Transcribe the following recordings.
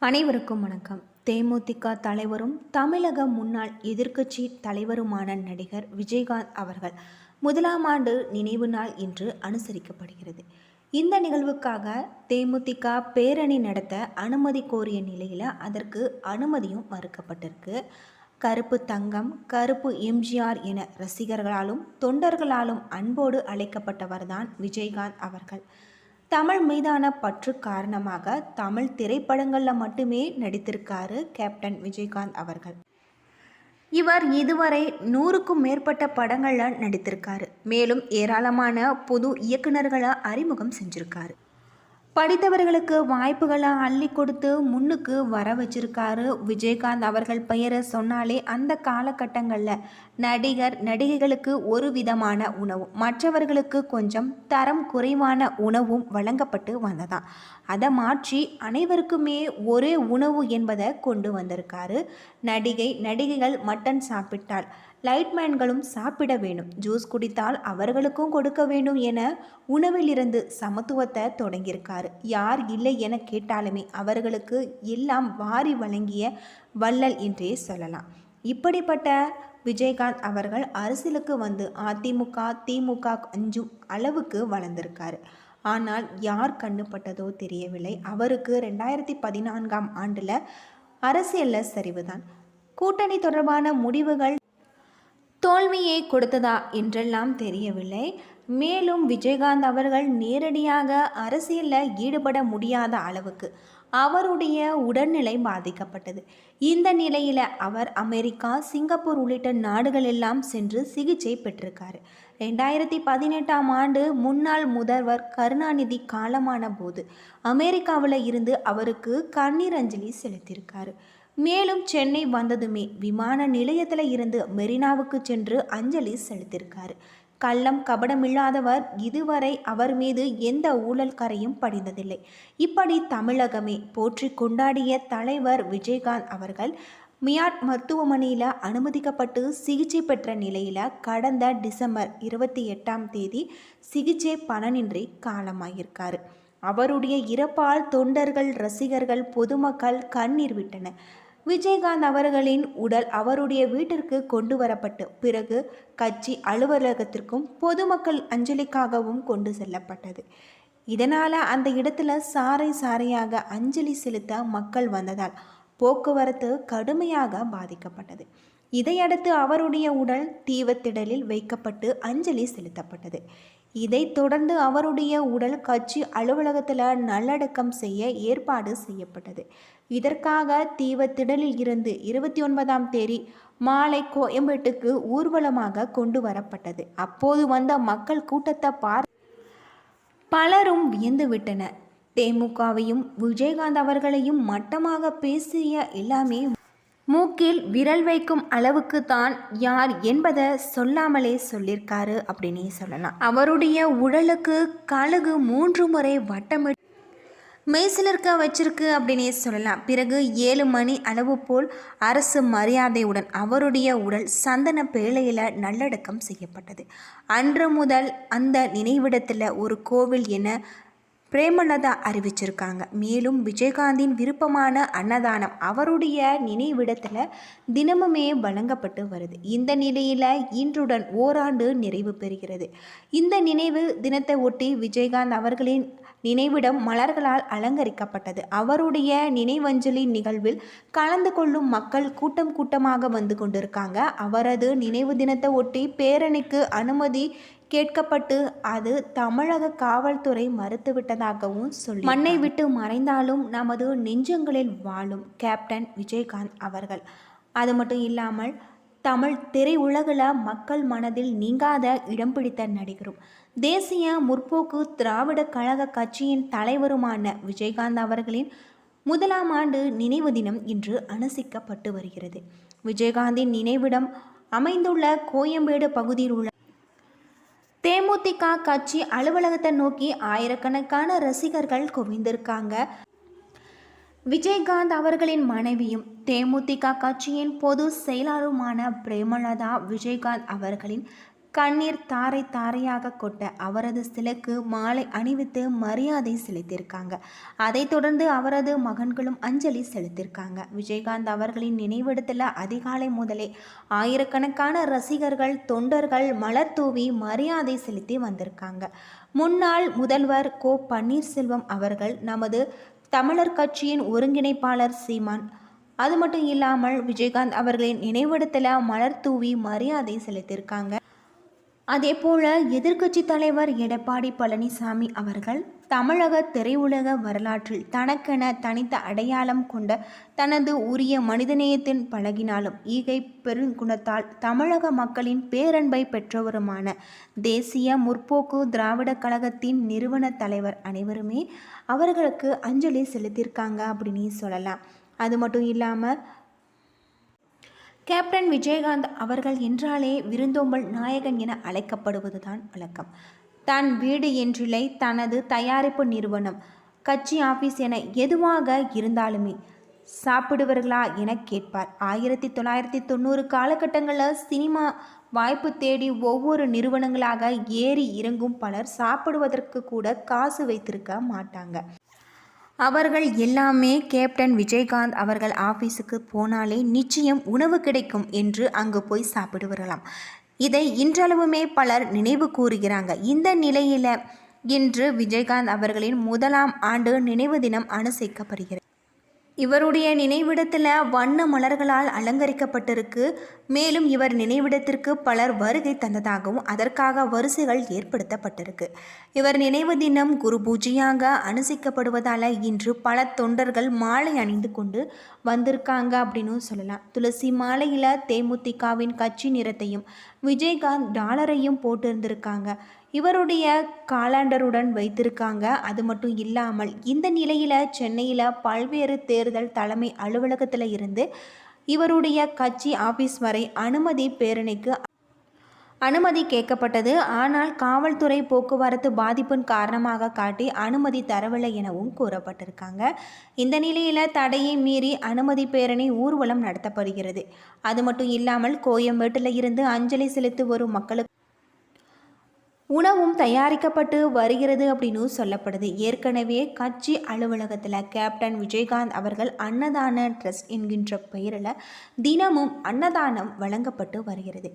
அனைவருக்கும் வணக்கம். தேமுதிக தலைவரும் தமிழக முன்னாள் எதிர்க்கட்சி தலைவருமான நடிகர் விஜயகாந்த் அவர்கள் முதலாம் ஆண்டு நினைவு நாள் இன்று அனுசரிக்கப்படுகிறது. இந்த நிகழ்வுக்காக தேமுதிக பேரணி நடத்த அனுமதி கோரிய நிலையில் அதற்கு அனுமதியும் மறுக்கப்பட்டிருக்கு. கருப்பு தங்கம், கருப்பு எம்ஜிஆர் என ரசிகர்களாலும் தொண்டர்களாலும் அன்போடு அழைக்கப்பட்டவர்தான் விஜயகாந்த் அவர்கள். தமிழ் மீதான பற்று காரணமாக தமிழ் திரைப்படங்களில் மட்டுமே நடித்திருக்காரு கேப்டன் விஜயகாந்த் அவர்கள். இவர் இதுவரை 100க்கும் மேற்பட்ட படங்களில் நடித்திருக்காரு. மேலும் ஏராளமான புது இயக்குநர்களை அறிமுகம் செஞ்சிருக்காரு. படித்தவர்களுக்கு வாய்ப்புகளை அள்ளி கொடுத்து முன்னுக்கு வர வச்சிருக்காரு. விஜயகாந்த் அவர்கள் பெயரை சொன்னாலே அந்த காலகட்டங்களில் நடிகைகளுக்கு ஒரு விதமான உணவும் மற்றவர்களுக்கு கொஞ்சம் தரம் குறைவான உணவும் வழங்கப்பட்டு வந்ததாம். அதை மாற்றி அனைவருக்குமே ஒரே உணவு என்பதை கொண்டு வந்திருக்காரு. நடிகைகள் மட்டன் சாப்பிட்டால் லைட்மேன்களும் சாப்பிட வேண்டும், ஜூஸ் குடித்தால் அவர்களுக்கும் கொடுக்க வேண்டும் என உணவிலிருந்து சமத்துவத்தை தொடங்கியிருக்காரு. யார் இல்லை என கேட்டாலுமே அவர்களுக்கு எல்லாம் வாரி வழங்கிய வள்ளல் என்றே சொல்லலாம். இப்படிப்பட்ட விஜயகாந்த் அவர்கள் அரசியலுக்கு வந்து அதிமுக திமுக அஞ்சும் அளவுக்கு வளர்ந்திருக்காரு. ஆனால் யார் கண்ணுப்பட்டதோ தெரியவில்லை. அவருக்கு 2014ஆம் ஆண்டில் அரசியலில் சரிவுதான். கூட்டணி தொடர்பான முடிவுகள் தோல்வியை கொடுத்ததா என்றெல்லாம் தெரியவில்லை. மேலும் விஜயகாந்த் அவர்கள் நேரடியாக அரசியலில் ஈடுபட முடியாத அளவுக்கு அவருடைய உடல்நிலை பாதிக்கப்பட்டது. இந்த நிலையில் அவர் அமெரிக்கா, சிங்கப்பூர் உள்ளிட்ட நாடுகள் எல்லாம் சென்று சிகிச்சை பெற்றிருக்காரு. 2018ஆம் ஆண்டு முன்னாள் முதல்வர் கருணாநிதி காலமான போது அமெரிக்காவில் இருந்து அவருக்கு கண்ணீர் அஞ்சலி செலுத்தியிருக்காரு. மேலும் சென்னை வந்ததுமே விமான நிலையத்தில் இருந்து மெரினாவுக்கு சென்று அஞ்சலி செலுத்தியிருக்காரு. கள்ளம் கபடமில்லாதவர், இதுவரை அவர் மீது எந்த ஊழல் கரையும் படிந்ததில்லை. இப்படி தமிழகமே போற்றி கொண்டாடிய தலைவர் விஜயகாந்த் அவர்கள் மியாட் மருத்துவமனையில் அனுமதிக்கப்பட்டு சிகிச்சை பெற்ற நிலையில் கடந்த டிசம்பர் 28ஆம் தேதி சிகிச்சை பலனின்றி காலமாகியிருக்காரு. அவருடைய இறப்பால் தொண்டர்கள், ரசிகர்கள், பொதுமக்கள் கண்ணீர் விட்டனர். விஜயகாந்த் அவர்களின் உடல் அவருடைய வீட்டிற்கு கொண்டு வரப்பட்டு பிறகு கட்சி அலுவலகத்திற்கும் பொதுமக்கள் அஞ்சலிக்காகவும் கொண்டு செல்லப்பட்டது. இதனால் அந்த இடத்துல சாறையாக அஞ்சலி செலுத்த மக்கள் வந்ததால் போக்குவரத்து கடுமையாக பாதிக்கப்பட்டது. இதையடுத்து அவருடைய உடல் தீவத்திடலில் வைக்கப்பட்டு அஞ்சலி செலுத்தப்பட்டது. இதைத் தொடர்ந்து அவருடைய உடல் கட்சி அலுவலகத்தில் நல்லடக்கம் செய்ய ஏற்பாடு செய்யப்பட்டது. இதற்காக தீவத்திடலில் இருந்து 29ஆம் தேதி மாலை கோயம்பேட்டுக்கு ஊர்வலமாக கொண்டு வரப்பட்டது. அப்போது வந்த மக்கள் கூட்டத்தை பலரும் வியந்து விட்டனர். தேமுகவையும் விஜயகாந்த் அவர்களையும் மட்டமாக பேசிய எல்லாமே மூக்கில் விரல் வைக்கும் அளவுக்கு தான் யார் என்பதை சொல்லாமலே சொல்லியிருக்காரு அப்படின்னே சொல்லலாம். அவருடைய உடலுக்கு கழுகு 3 முறை வட்டமிட்டு மெய்சிலிருக்க வச்சிருக்கு அப்படின்னே சொல்லலாம். பிறகு 7 மணி அளவு போல் அரசு மரியாதையுடன் அவருடைய உடல் சந்தன பேழையில் நல்லடக்கம் செய்யப்பட்டது. அன்று முதல் அந்த நினைவிடத்தில் ஒரு கோவில் என பிரேமலதா அறிவிச்சிருக்காங்க. மேலும் விஜயகாந்தின் விருப்பமான அன்னதானம் அவருடைய நினைவிடத்தில் தினமுமே வழங்கப்பட்டு வருது. இந்த நிலையில் இன்றுடன் ஓராண்டு நிறைவு பெறுகிறது. இந்த நினைவு தினத்தை ஒட்டி விஜயகாந்த் அவர்களின் நினைவிடம் மலர்களால் அலங்கரிக்கப்பட்டது. அவருடைய நினைவஞ்சலி நிகழ்வில் கலந்து கொள்ளும் மக்கள் கூட்டமாக வந்து கொண்டிருக்காங்க. அவரது நினைவு தினத்தை ஒட்டி பேரணிக்கு அனுமதி கேட்கப்பட்டு அது தமிழக காவல்துறை மறுத்துவிட்டதாகவும் சொல்லி மண்ணை விட்டு மறைந்தாலும் நமது நெஞ்சங்களில் வாழும் கேப்டன் விஜயகாந்த் அவர்கள். அது மட்டும் இல்லாமல் தமிழ் திரையுலகில் மக்கள் மனதில் நீங்காத இடம் பிடித்த நடிகரும் தேசிய முற்போக்கு திராவிட கழக கட்சியின் தலைவருமான விஜயகாந்த் அவர்களின் முதலாம் ஆண்டு நினைவு தினம் இன்று அனுசரிக்கப்பட்டு வருகிறது. விஜயகாந்தின் நினைவிடம் அமைந்துள்ள கோயம்பேடு பகுதியில் உள்ள தேமுதிக கட்சி அலுவலகத்தை நோக்கி ஆயிரக்கணக்கான ரசிகர்கள் குவிந்திருக்காங்க. விஜயகாந்த் அவர்களின் மனைவியும் தேமுதிக கட்சியின் பொது செயலாளருமான பிரேமலதா விஜயகாந்த் அவர்களின் கண்ணீர் தாரை தாரையாக கொட்ட அவரது சிலைக்கு மாலை அணிவித்து மரியாதை செலுத்தியிருக்காங்க. அதைத் தொடர்ந்து அவரது மகன்களும் அஞ்சலி செலுத்தியிருக்காங்க. விஜயகாந்த் அவர்களின் நினைவிடத்தில் அதிகாலை முதலே ஆயிரக்கணக்கான ரசிகர்கள் தொண்டர்கள் மலர் தூவி மரியாதை செலுத்தி வந்திருக்காங்க. முன்னாள் முதல்வர் கோ. பன்னீர்செல்வம் அவர்கள், நமது தமிழர் கட்சியின் ஒருங்கிணைப்பாளர் சீமான், அது மட்டும் இல்லாமல் விஜயகாந்த் அவர்களின் நினைவிடத்தில் மலர் தூவி மரியாதை செலுத்தியிருக்காங்க. அதேபோல எதிர்க்கட்சி தலைவர் எடப்பாடி பழனிசாமி அவர்கள் தமிழக திரையுலக வரலாற்றில் தனக்கென தனித்த அடையாளம் கொண்ட தனது உரிய மனிதநேயத்தின் பழகினாலும் ஈகை பெருங்குணத்தால் தமிழக மக்களின் பேரன்பை பெற்றவருமான தேசிய முற்போக்கு திராவிட கழகத்தின் நிறுவன தலைவர் அனைவருமே அவர்களுக்கு அஞ்சலி செலுத்தியிருக்காங்க அப்படின்னு சொல்லலாம். அது மட்டும் இல்லாமல் கேப்டன் விஜயகாந்த் அவர்கள் என்றாலே விருந்தோம்பல் நாயகன் என அழைக்கப்படுவதுதான் வழக்கம். தன் வீடு என்றில்லை, தனது தயாரிப்பு நிறுவனம், கட்சி ஆபீஸ் என எதுவாக இருந்தாலுமே சாப்பிடுவர்களா என கேட்பார். 1990 காலகட்டங்களில் சினிமா வாய்ப்பு தேடி ஒவ்வொரு நிறுவனங்களாக ஏறி இறங்கும் பலர் சாப்பிடுவதற்கு கூட காசு வைத்திருக்க மாட்டாங்க. அவர்கள் எல்லாமே கேப்டன் விஜயகாந்த் அவர்கள் ஆஃபீஸுக்கு போனாலே நிச்சயம் உணவு கிடைக்கும் என்று அங்கு போய் சாப்பிடுவரலாம். இதை இன்றளவுமே பலர் நினைவு கூறுகிறாங்க. இந்த நிலையில் இன்று விஜயகாந்த் அவர்களின் 1ஆம் ஆண்டு நினைவு தினம் அனுசரிக்கப்படுகிறது. இவருடைய நினைவிடத்தில் வண்ண மலர்களால் அலங்கரிக்கப்பட்டிருக்கு. மேலும் இவர் நினைவிடத்திற்கு பலர் வருகை தந்ததாகவும் அதற்காக வரிசைகள் ஏற்படுத்தப்பட்டிருக்கு. இவர் நினைவு தினம் குரு பூஜையாக அனுசரிக்கப்படுவதால் இன்று பல தொண்டர்கள் மாலை அணிந்து கொண்டு வந்திருக்காங்க அப்படின்னு சொல்லலாம். துளசி மாலையில் தேமுதிகவின் கட்சி நிறத்தையும் விஜயகாந்த் டாலரையும் போட்டிருந்திருக்காங்க. இவருடைய காலண்டருடன் வைத்திருக்காங்க. அது மட்டும் இல்லாமல் இந்த நிலையில் சென்னையில் பல்வேறு தேர்தல் தலைமை அலுவலகத்தில் இருந்து இவருடைய கட்சி ஆபீஸ் வரை பேரணிக்கு அனுமதி கேட்கப்பட்டது. ஆனால் காவல்துறை போக்குவரத்து பாதிப்பின் காரணமாக காட்டி அனுமதி தரவில்லை எனவும் கூறப்பட்டிருக்காங்க. இந்த நிலையில் தடையை மீறி அனுமதி பேரணி ஊர்வலம் நடத்தப்படுகிறது. அது மட்டும் இல்லாமல் கோயம்பேட்டில் இருந்து அஞ்சலி செலுத்தி வரும் மக்களுக்கு உணவும் தயாரிக்கப்பட்டு வருகிறது அப்படின்னு சொல்லப்படுது. ஏற்கனவே கட்சி அலுவலகத்தில் கேப்டன் விஜயகாந்த் அவர்கள் அன்னதான ட்ரஸ்ட் என்கின்ற பெயரில் தினமும் அன்னதானம் வழங்கப்பட்டு வருகிறது.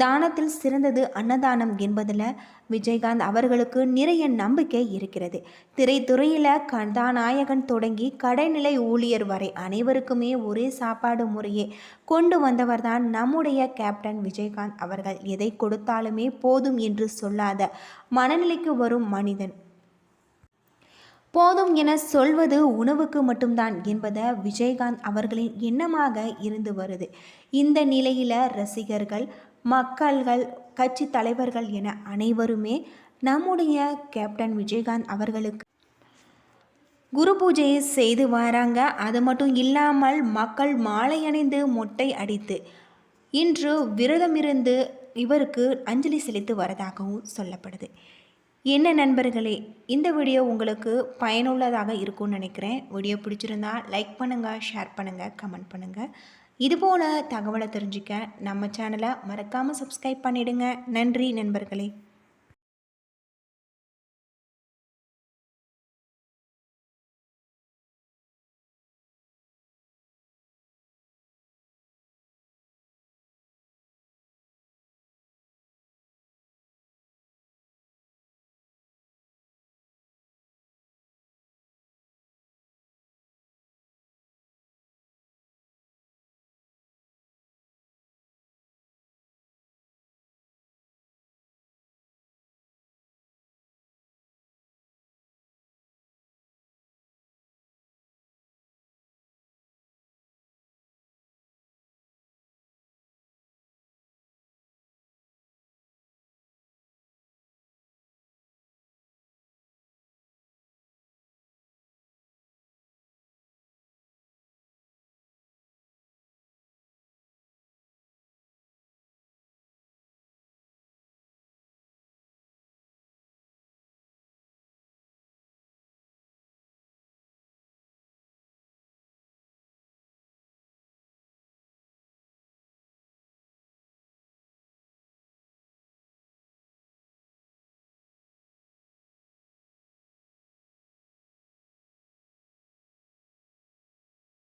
தானத்தில் சிறந்தது அன்னதானம் என்பதில் விஜயகாந்த் அவர்களுக்கு நிறைய நம்பிக்கை இருக்கிறது. திரைத்துறையில் கதாநாயகன் தொடங்கி கடைநிலை ஊழியர் வரை அனைவருக்குமே ஒரே சாப்பாடு முறையே கொண்டு வந்தவர்தான் நம்முடைய கேப்டன் விஜயகாந்த் அவர்கள். எதை கொடுத்தாலுமே போதும் என்று சொல்லாத மனநிலைக்கு வரும் மனிதன். போதும் என சொல்வது உணவுக்கு மட்டும்தான் என்பதை விஜயகாந்த் அவர்களின் எண்ணமாக இருந்து வருது. இந்த நிலையில் ரசிகர்கள், மக்கள்கள், கட்சி தலைவர்கள் என அனைவருமே நம்முடைய கேப்டன் விஜயகாந்த் அவர்களுக்கு குரு பூஜையை செய்து வராங்க. அது மட்டும் இல்லாமல் மக்கள் மாலை அணிந்து மொட்டை அடித்து இன்று விரதமிருந்து இவருக்கு அஞ்சலி செலுத்தி வரதாகவும் சொல்லப்படுது. என்ன நண்பர்களே, இந்த வீடியோ உங்களுக்கு பயனுள்ளதாக இருக்கும்னு நினைக்கிறேன். வீடியோ பிடிச்சிருந்தா லைக் பண்ணுங்கள், ஷேர் பண்ணுங்கள், கமெண்ட் பண்ணுங்கள். இதுபோல் தகவலை தெரிஞ்சுக்க நம்ம சேனலை மறக்காமல் சப்ஸ்கிரைப் பண்ணிவிடுங்க. நன்றி நண்பர்களே.